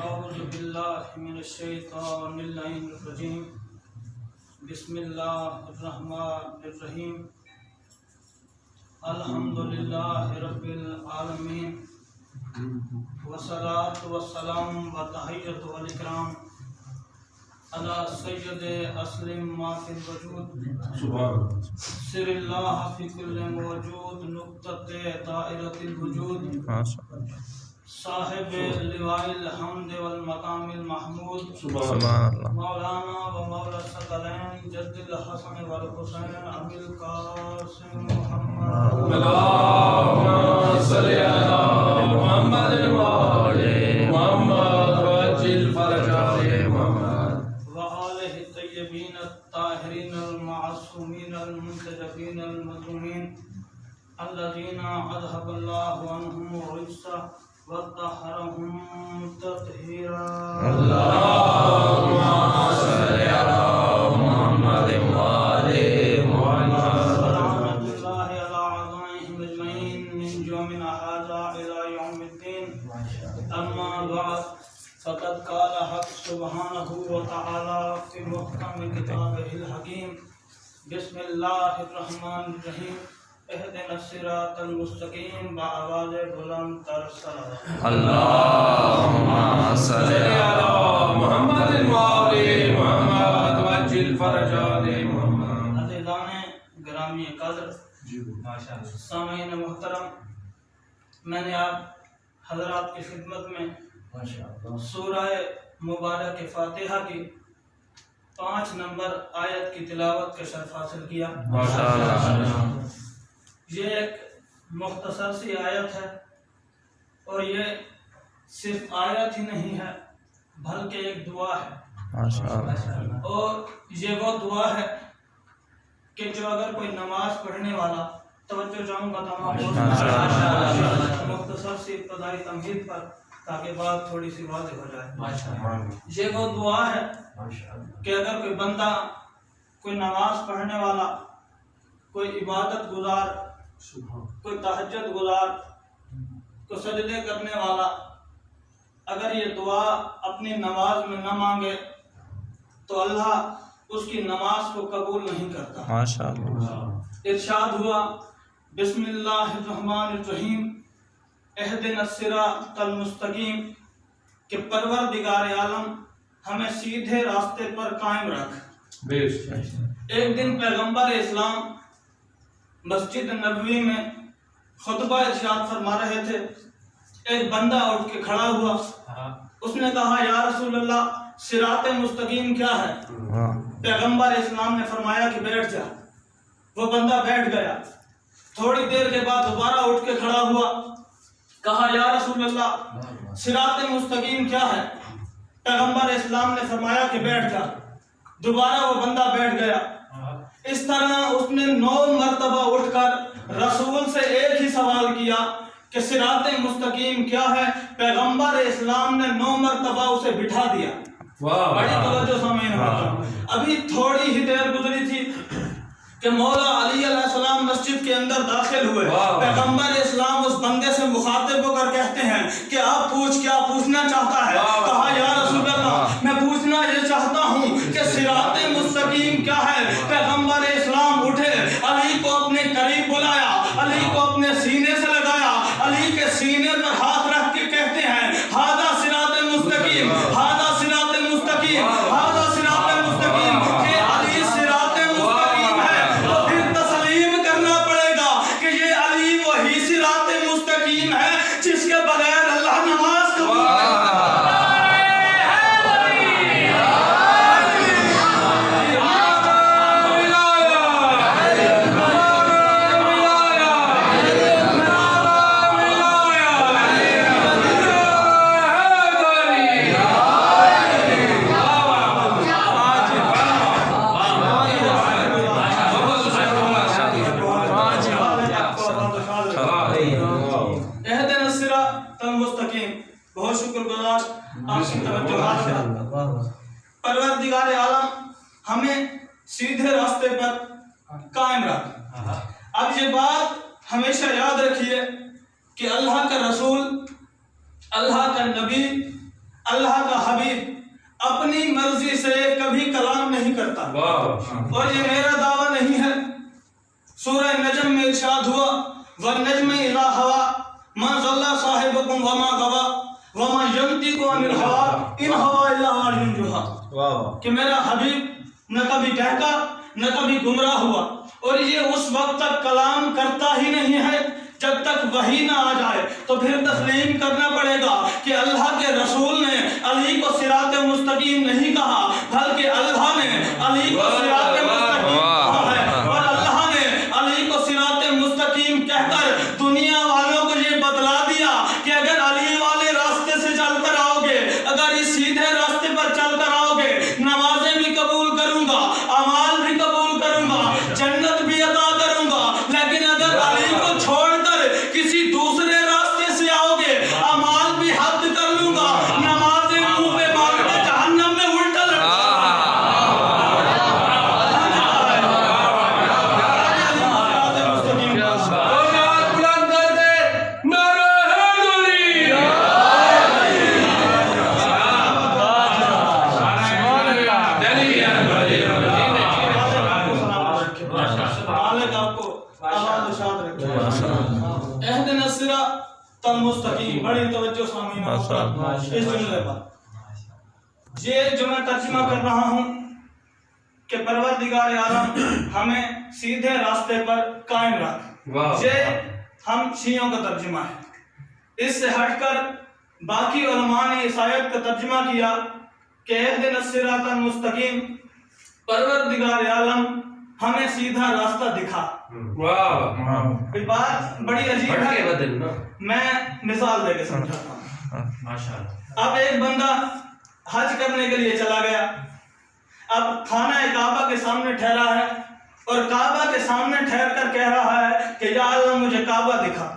أعوذ بالله من الشيطان اللعين الرجيم بسم الله الرحمن الرحيم الحمد لله رب العالمين والصلاة والسلام والتحية والإكرام على سيد أسلم ما في الوجود سر الله في كل موجود نقطة دائرة الوجود صاحب لواء الحمد والمقام المحمود مولانا ومولا الثقلين جد الحسن والحسين أبي القاسم محمد اللهم صل على محمد وآل محمد وعجل فرجهم محمد وآله الطيبين الطاهرين المعصومين المنتجبين المظلومين الذين أذهب الله عنهم الرجس وطهرهم تطهيرا اللهم صل على محمد وآل محمد ورحمة الله على أعضائهم أجمعين من يومنا هذا إلى يوم الدين أما بعد فقد قال حق سبحانه وتعالى في محكم كتابه الحكيم بسم الله الرحمن الرحيم اهدنا الصراط المستقيم بآواز بلند تر صلوات اللهم صل على محمد وآل محمد وعجل فرجهم محمد عزیزان گرامی قدر سامعین محترم، میں نے آپ حضرات کی خدمت میں سورہ مبارک فاتحہ کی 5 نمبر آیت کی تلاوت کا شرف حاصل کیا۔ یہ ایک مختصر سی آیت ہے اور یہ صرف آیت ہی نہیں ہے بلکہ ایک دعا ہے، اور یہ وہ دعا ہے کہ جو اگر کوئی نماز پڑھنے والا، توجہ چاہوں گا تمام مختصر سی ابتدائی تمہید پر تاکہ بات تھوڑی سی واضح ہو جائے۔ یہ وہ دعا ہے کہ اگر کوئی بندہ، کوئی نماز پڑھنے والا، کوئی عبادت گزار، کوئی تہجد گزار، کوئی سجدے کرنے والا اگر یہ دعا اپنی نماز میں نہ مانگے تو اللہ اس کی نماز کو قبول نہیں کرتا۔ ارشاد ہوا بسم اللہ الرحمن الرحیم اہدنا الصراط المستقیم کہ پروردگار عالم ہمیں سیدھے راستے پر قائم رکھ۔ ایک دن پیغمبر اسلام مسجد نبوی میں خطبہ ارشاد فرما رہے تھے، ایک بندہ اٹھ کے کھڑا ہوا، اس نے کہا یا رسول اللہ صراط مستقیم کیا ہے؟ پیغمبر اسلام نے فرمایا کہ بیٹھ جا۔ وہ بندہ بیٹھ گیا، تھوڑی دیر کے بعد دوبارہ اٹھ کے کھڑا ہوا، کہا یا رسول اللہ صراط مستقیم کیا ہے؟ پیغمبر اسلام نے فرمایا کہ بیٹھ جا۔ دوبارہ وہ بندہ بیٹھ گیا۔ اس طرح اس نے 9 مرتبہ اٹھ کر رسول سے ایک ہی سوال کیا کہ صراط مستقیم کیا ہے؟ پیغمبر اسلام نے 9 مرتبہ اسے بٹھا دیا۔ بڑی توجہ سامعین محترم، ابھی تھوڑی ہی دیر گزری تھی کہ مولا علی علیہ السلام مسجد کے اندر داخل ہوئے۔ پیغمبر اسلام اس بندے سے مخاطب ہو کر کہتے ہیں کہ آپ پوچھ، کیا پوچھنا چاہتا ہے؟ کہا یا رسول اللہ میں پوچھنا یہ چاہتا ہوں کہ صراط مستقیم کیا ہے؟ پیغمبر اسلام اٹھے، علی کو اپنے قریب بلایا، علی کو اپنے سینے سے لگایا، علی کے سینے پر ہاتھ رکھ کے کہتے ہیں ھذا صراط مستقیم، ھذا صراط مستقیم، ھذا صراط مستقیم۔ کہ علی صراط مستقیم ہے تو پھر تسلیم کرنا پڑے گا کہ یہ علی وہی صراط مستقیم ہے جس کے بغیر اللہ نماز قبول نہیں کرتا۔ اہدنا الصراط المستقیم، بہت شکر گزار آپ کی توجہات کا۔ پروردگار عالم ہمیں سیدھے راستے پر قائم رکھ۔ اب یہ بات ہمیشہ یاد رکھیے کہ اللہ کا رسول، اللہ کا نبی، اللہ کا حبیب اپنی مرضی سے کبھی کلام نہیں کرتا، اور یہ میرا دعویٰ نہیں ہے۔ سورہ نجم میں ارشاد ہوا وَالنَّجْمِ إِذَا هَوَىٰ مَا ضَلَّ صَاحِبُكُمْ وَمَا غَوَىٰ وَمَا يَنطِقُ عَنِ الْهَوَىٰ إِنْ هُوَ إِلَّا وَحْيٌ يُوحَىٰ، کہ میرا حبیب نہ کبھی بہکا نہ کبھی گمراہ ہوا، اور یہ اس وقت تک کلام کرتا ہی نہیں ہے جب تک وحی نہ آ جائے۔ تو پھر تسلیم کرنا پڑے گا کہ اللہ کے رسول نے علی کو صراط مستقیم نہیں کہا، بلکہ اللہ نے علی کو صراط مستقیم کہا ہے، اور اللہ نے علی کو صراط مستقیم کہہ کر دنیا والوں کو یہ بتلا دیا کہ اگر علی والے راستے سے چل کر آؤ گے، اگر اس سیدھے راستے پر چل کر آؤ گے، نمازیں بھی قبول کروں گا، اعمال بھی قبول کروں گا، جنت بھی عطا کروں گا، لیکن اگر علی کو چھوڑ کر کسی دوسرے راستے سے آؤ گے، اعمال بھی حد کر لوں گا، نمازیں منہ پہ باندھ کے جہنم میں الٹا لٹکا اہدنا الصراط المستقیم۔ بڑی توجہ سامعین اس جملے پر، یہ جو میں ترجمہ کر رہا ہوں کہ پروردگار عالم ہمیں سیدھے راستے پر قائم رکھ، یہ ہم شیعوں کا ترجمہ ہے۔ اس سے ہٹ کر باقی علماء نے اس آیت کا ترجمہ کیا کہ اہدنا الصراط المستقیم، پروردگار عالم ہمیں سیدھا راستہ دکھا۔ بات بڑی عجیب ہے، میں مثال دے کے سمجھاتا ہوں۔ اب ایک بندہ حج کرنے کے لیے چلا گیا، اب خانہ کعبہ کے سامنے ٹھہرا ہے، اور کعبہ کے سامنے ٹھہر کر کہہ رہا ہے کہ یا اللہ مجھے کعبہ دکھا۔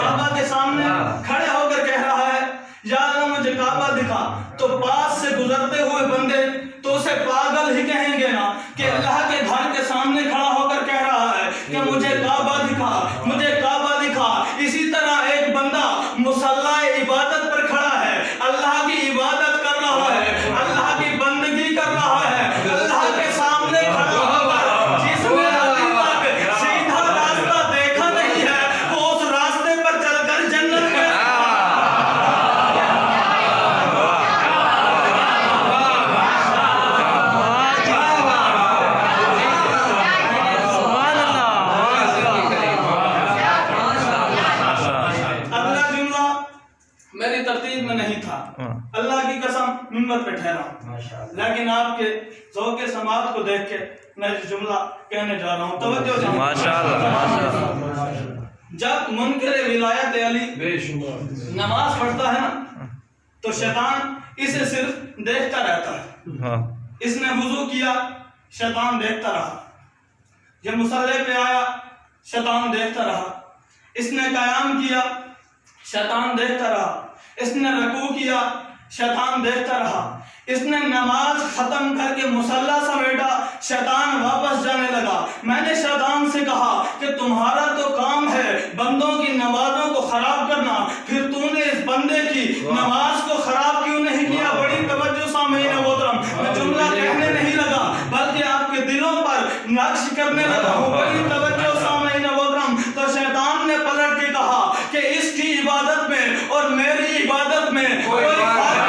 کعبہ کے سامنے کھڑے ہو کر کہہ رہا ہے یا اللہ مجھے کعبہ دکھا، تو پاس سے گزرتے ہوئے بندے تو اسے پاگل ہی کہیں گے نا کہ اللہ کے گھر کے سامنے کھڑا ہو کر کہہ رہا ہے کہ مجھے کعبہ دکھا، مجھے کعبہ دکھا۔ اسی طرح ایک بندہ مصلی عبادت پر کھڑا ہے، اللہ کی عبادت کر رہا ہے، اللہ کی بندگی کر رہا ہے، اللہ کے سامنے کھڑا ہو کر جس نے ابھی تک سیدھا راستہ دیکھا نہیں ہے، وہ اس راستے پر چل کر جنت میں نہیں تھا۔ اللہ کی قسم منبر پہ ٹھہرا، لیکن آپ کے ذوق سماعت کو دیکھ کے میں جملہ کہنے جا رہا ہوں، توجہ ماشاءاللہ۔ جب منکر ولایت علی نماز پڑھتا ہے نا تو شیطان اسے صرف دیکھتا رہتا ہے۔ اس نے وضو کیا، شیطان دیکھتا رہا، یہ مصلی پہ آیا، شیطان دیکھتا رہا، اس نے قیام کیا، شیطان دیکھتا رہا، اس نے رکوع کیا، شیطان دیکھتا رہا، اس نے نماز ختم کر کے مصلی سمیٹا، شیطان واپس جانے لگا۔ میں نے شیطان سے کہا کہ تمہارا تو کام ہے بندوں کی نمازوں کو خراب کرنا، پھر تو نے اس بندے کی نماز کو خراب کیوں نہیں کیا؟ بڑی توجہ سامعین محترم، میں جملہ کہنے نہیں لگا بلکہ آپ کے دلوں پر نقش کرنے لگا ہوں۔ بڑی توجہ سامعین محترم، تو شیطان نے پلٹ کے کہا کہ اس کی عبادت میں اور میری عبادت میں کوئی فرق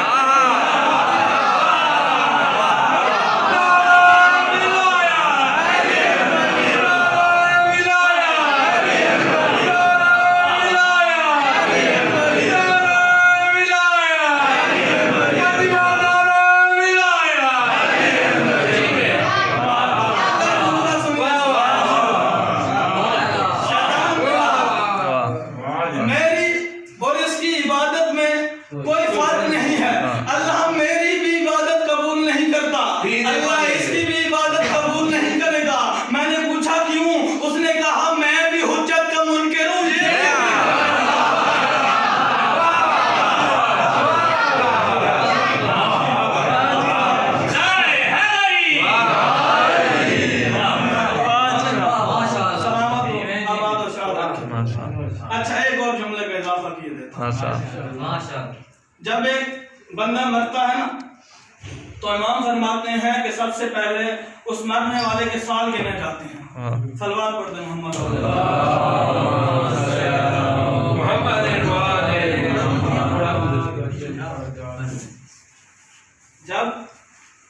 ایک اور جملے کا اضافہ کیے دیتا ہوں۔ جب ایک بندہ مرتا ہے نا تو امام فرماتے ہیں کہ سب سے پہلے اس مرنے والے کے سال گنے جاتے ہیں۔ صلوات پڑھ دیں محمد جب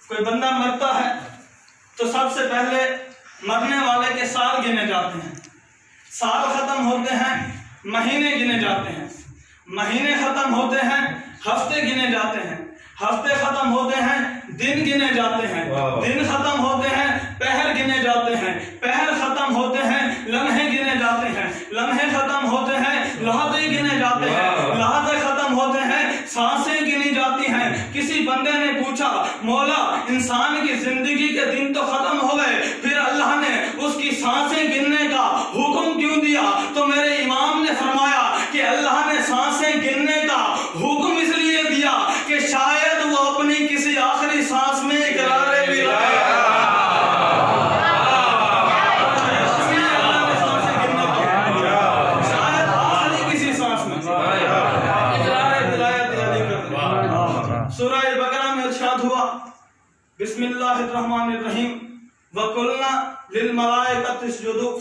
کوئی بندہ مرتا ہے تو سب سے پہلے مرنے والے کے سال گنے جاتے ہیں، سال ختم ہوتے ہیں مہینے گنے جاتے ہیں، مہینے ختم ہوتے ہیں ہفتے گنے جاتے ہیں، ہفتے ختم ہوتے ہیں دن گنے جاتے ہیں، دن ختم ہوتے ہیں پہر گنے جاتے ہیں، پہر ختم ہوتے ہیں لمحے گنے جاتے ہیں، لمحے ختم ہوتے ہیں لحظے گنے جاتے ہیں، لحظے ختم ہوتے ہیں سانسیں گنی جاتی ہیں۔ کسی بندے نے پوچھا مولا انسان کی زندگی کے دن تو ختم ہو گئے، پھر اللہ نے اس کی سانسیں گننے کا حکم کیوں دیا؟ تو میرے امام نے فرمایا کہ اللہ نے سانسیں گننے کا حکم اس لیے دیا کہ شاید وہ اپنی کسی آخری سانس میں اقرار سورہ بقرہ میں ارشاد ہوا بسم اللہ الرحمن الرحیم وَقُلْنَا لِلْمَلَائِكَةِ اسْجُدُوا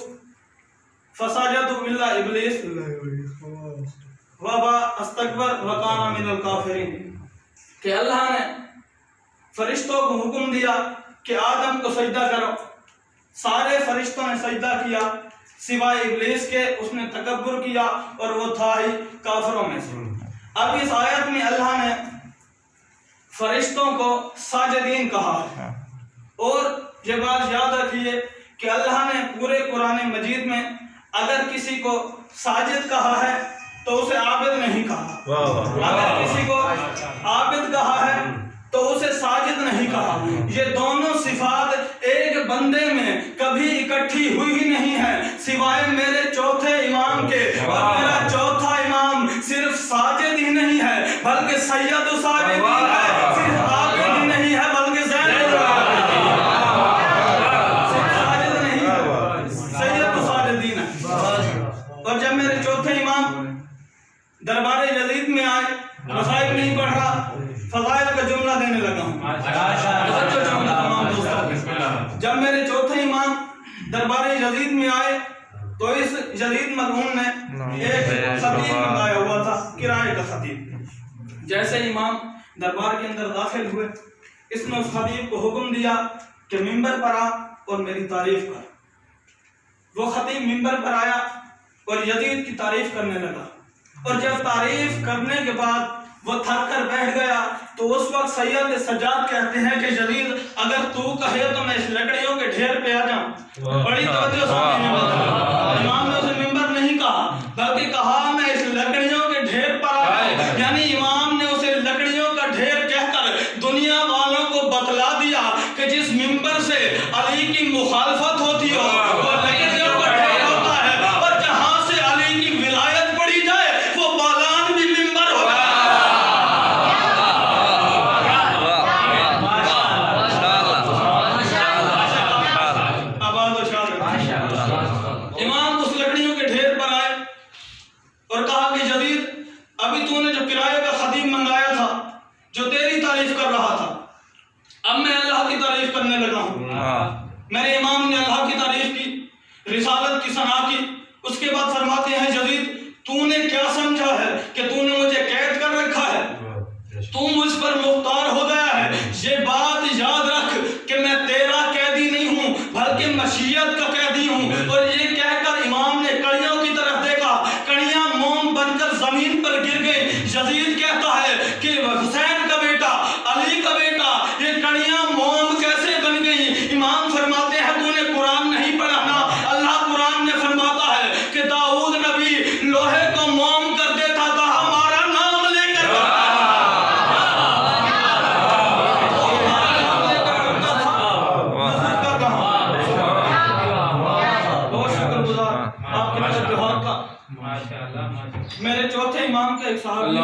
فَسَجَدُوا إِلَّا إِبْلِيسَ وَأَبَى اسْتَكْبَرَ وَكَانَ مِنَ الْكَافِرِينَ کہ اللہ نے فرشتوں کو حکم دیا کہ آدم کو سجدہ کرو، سارے فرشتوں نے سجدہ کیا سوائے ابلیس کے، اس نے تکبر کیا اور وہ تھا ہی کافروں میں سے۔ اب اس آیت میں اللہ نے فرشتوں کو ساجدین کہا ہے، اور یہ بات یاد رکھیے کہ اللہ نے پورے قرآن مجید میں اگر کسی کو ساجد کہا ہے تو اسے عابد نہیں کہا، اگر کسی کو عابد کہا ہے تو اسے ساجد نہیں کہا۔ یہ دونوں صفات ایک بندے میں کبھی اکٹھی ہوئی ہی نہیں ہے سوائے میرے چوتھے امام کے، اور میرا چوتھا امام صرف ساجد ہی نہیں ہے بلکہ سید الساجدین ہے، صرف عابد ہی نہیں ہے بلکہ زین العابدین، صرف ساجد نہیں ہے سید الساجدین ہے۔ اور جب میرے چوتھے امام دربار یزید میں آئے، مسائل نہیں پڑھ رہا، فضائل کا جملہ دینے لگا ہوں، جب میرے چوتھے امام دربار یزید میں آئے تو اس یزید ملعون نے ایک خطیب منگایا ہوا تھا، کرائے کا خطیب۔ جیسے امام دربار کے اندر داخل ہوئے، اس نے اس خطیب کو حکم دیا کہ ممبر پر آ اور میری تعریف کر۔ وہ خطیب ممبر پر آیا اور یزید کی تعریف کرنے لگا، اور جب تعریف کرنے کے بعد وہ تھک کر بیٹھ گیا تو اس وقت سید سجاد کہتے ہیں کہ یزید اگر تو کہے تو میں اس لکڑیوں کے ڈھیر پہ آ جاؤں۔ بڑی توجہ سامنے امام نے اسے ممبر نہیں کہا بلکہ کہا میں اس لکڑیوں کے ڈھیر پر آ جاؤں، یعنی امام نے اسے لکڑیوں کا ڈھیر کہہ کر دنیا والوں کو بتلا دیا کہ جس ممبر سے علی کی مخالفت ہوتی ہو وہ لکڑیوں کا ڈھیر ہوتا ہے، اور جہاں سے علی کی ولایت پڑھی جائے وہ بالان بھی ممبر ہوتا ہے۔ امام اس لکڑیوں کے ڈھیر پر آئے اور کہا کہ یزید ابھی تو نے جو کرائے کا خطیب منگایا تھا جو تیری تعریف کر رہا تھا، اب میں اللہ کی تعریف کرنے لگا ہوں۔ میرے امام نے اللہ کی تعریف کی، رسالت کی ثنا کی، اس کے بعد فرماتے ہیں یزید تو نے کیا سمجھا ہے کہ تو نے مجھے قید کر رکھا ہے، تو مجھ پر مختار ہو گیا ہے، یہ بات یاد رکھ کہ میں تیرا قیدی نہیں ہوں بلکہ مشیت کا قیدی ہوں۔ اور یہ کہہ کر امام نے کڑیوں کی طرف دیکھا، کڑیاں موم بن کر زمین پر گر گئی۔ یزید کہتا ہے کہ حسین کا بیٹا، علی کا بیٹا، یہ کڑیاں موم کیسے بن گئی؟ امام فرماتے ہیں تو نے قرآن نہیں پڑھا نا، اللہ قرآن نے فرماتا ہے کہ داؤد نبی لوہے کو موم کر دیتا تھا ہمارا نام لے کر، میرے چوتھے امام کے ایک صحابی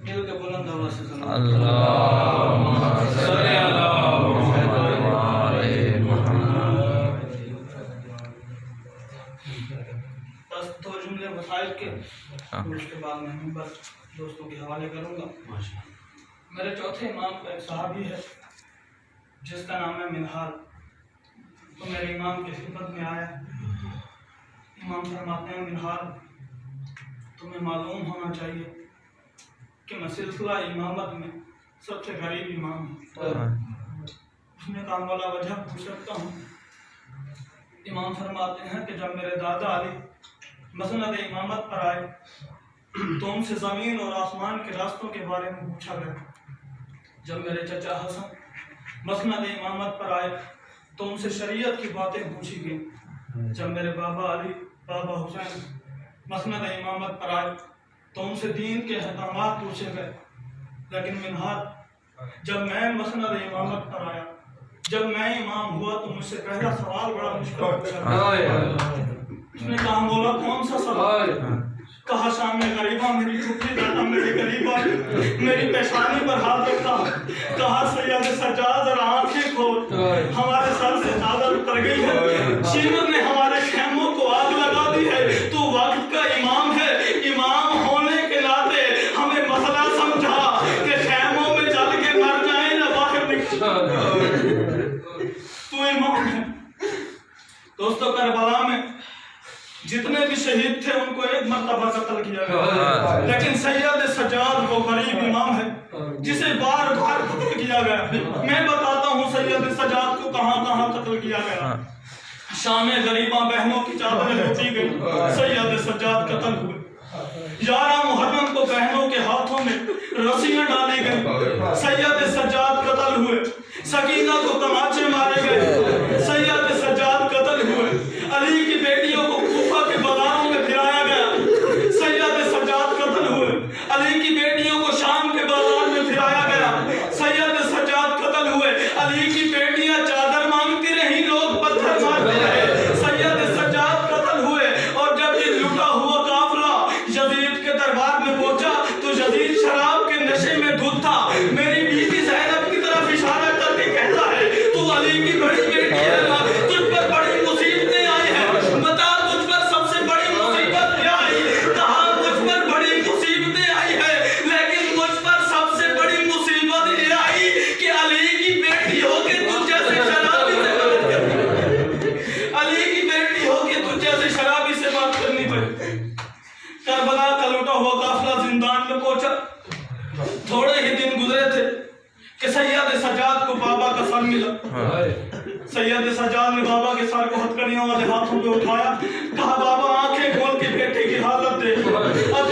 مل کے بلند آواز سے پھر اس کے بعد میں منبر دوستوں کے حوالے کروں گا۔ میرے چوتھے امام کا ایک صحابی ہے جس کا نام ہے منہار، تو میرے امام کی خدمت میں آیا۔ امام فرماتے ہیں منہار تمہیں معلوم ہونا چاہیے کہ میں سلسلہ امامت میں سب سے غریب امام ہوں۔ اس نے کہا مولا وجہ پوچھ سکتا ہوں؟ امام فرماتے ہیں کہ جب میرے دادا علی مسند امامت پر آئے تو ان سے زمین اور آسمان کے راستوں کے بارے میں پوچھا گیا۔ جب میرے چچا حسن مسند امامت پر آئے تو ان سے شریعت کی باتیں پوچھی گئیں۔ جب میرے بابا علی بابا حسین مسند امامت پر آئے تو ان سے دین کے احکامات پوچھے گئے۔ لیکن منہار جب میں مسند امامت پر آیا، جب میں امام ہوا تو مجھ سے پہلا سوال بڑا مشکل پوچھا گیا۔ اس نے کہا مولا کون سا سوال؟ کہا شام غریبہ میری چھٹی دادا میرے غریبہ میری پیشانی پر ہاتھ رکھا، کہا سید سجاد ذرا آنکھیں کھول، ہمارے سر سے چادر اتر گئی ہے، شیمت نے ہمارے خیموں کو آگ لگا دی ہے، تو وقت کا امام ہے، امام ہونے کے ناطے ہمیں مسئلہ سمجھا کہ خیموں میں جل کے مر جائیں نہ باہر نکل۔ تو امام ہے۔ دوستو کربلا میں جتنے بھی شہید تھے ان کو ایک مرتبہ قتل کیا گیا، لیکن سید سجاد وہ غریب امام ہے جسے بار بار قتل کیا گیا۔ میں بتاتا ہوں سید سجاد کو کہاں کہاں قتل کیا گیا۔ شام غریباں بہنوں کی چادریں لوٹی گئی، سید سجاد قتل ہوئے۔ 11 محرم کو بہنوں کے ہاتھوں میں رسیاں ڈالی گئی، سید سجاد قتل ہوئے۔ سکینہ کو تماچے مارے گئے، سید سجاد قتل ہوئے۔ علی کی بیٹیوں کو کوفہ کے بازاروں میں پھرایا گیا، سید سجاد قتل ہوئے۔ علی کی بیٹیوں کو شام کے بازار میں پھرایا گیا، سید سجاد قتل ہوئے۔ علی کی بیٹیاں چادر مانگتی رہی، لوگ پتھر مارتے رہے، سید سجاد قتل ہوئے۔ اور جب یہ لٹا ہوا قافلہ یزید کے دربار میں پہنچا تو یزید شراب کے نشے میں دھت تھا۔ میری بیوی زینب کی طرف اشارہ کر کے کہتا ہے تو علی کی بڑی بیٹی ہے، تجھ پر بڑی مصیبتیں آئی ہیں، بتا تجھ پر سب سے بڑی مصیبت کیا آئی؟ کہا مجھ پر بڑی مصیبتیں آئی ہیں، لیکن مجھ پر سب سے بڑی مصیبت یہ آئی کہ علی کی بیٹی ہو کے تجھ جیسے شرابی سے بات کرنی، علی کی بیٹی ہو کے تجھ جیسے شرابی سے بات کرنی پڑی۔ کربلا کا لوٹا ہوا قافلہ زندان میں پہنچا۔ تھوڑے ہی دن گزرے تھے کہ سید سجاد کو بابا کا سر ملا۔ سید سجاد نے بابا کے سر کو ہتھکڑیوں والے ہاتھوں پہ اٹھایا، کہا بابا آنکھیں کھول کے بیٹے کی حالت دیکھ۔ اور